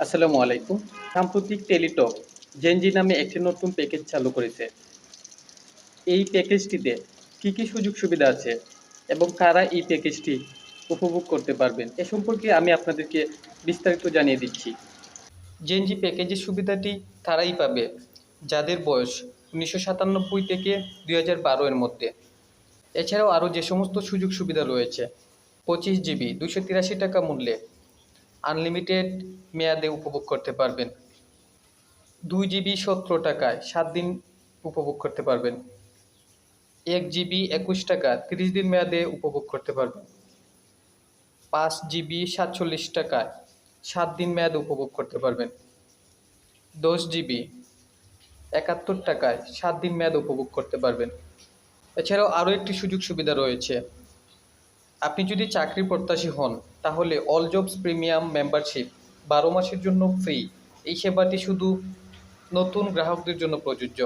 আসসালামু আলাইকুম। সাম্প্রতিক টেলিটক জেনজি নামে একটি নতুন প্যাকেজ চালু করেছে। এই প্যাকেজটিতে কি সুযোগ সুবিধা আছে এবং কারা এই প্যাকেজটি উপভোগ করতে পারবেন এ সম্পর্কে আমি আপনাদেরকে বিস্তারিত জানিয়ে দিচ্ছি। জেনজি প্যাকেজের সুবিধাটি তারাই পাবে যাদের বয়স ১৯৯৭ থেকে ২০১২ এর মধ্যে। এছাড়াও আরও যে সমস্ত সুযোগ সুবিধা রয়েছে, 25 জিবি ২৮৩ টাকা মূল্যে আনলিমিটেড মেয়াদে উপভোগ করতে পারবেন। 2 জিবি 17 টাকায় 7 দিন উপভোগ করতে পারবেন। 1 জিবি 21 টাকা 30 দিন মেয়াদে উপভোগ করতে পারবেন। 5 জিবি 47 টাকায় 7 দিন মেয়াদে উপভোগ করতে পারবেন। 10 জিবি 71 টাকায় 7 দিন মেয়াদে উপভোগ করতে পারবেন। এছাড়াও আরও একটি সুযোগ সুবিধা রয়েছে। আপনি যদি চাকরি প্রত্যাশী হন তাহলে অল জবস প্রিমিয়াম মেম্বারশিপ 12 মাসের জন্য ফ্রি। এই সেবাটি শুধু নতুন গ্রাহকদের জন্য প্রযোজ্য।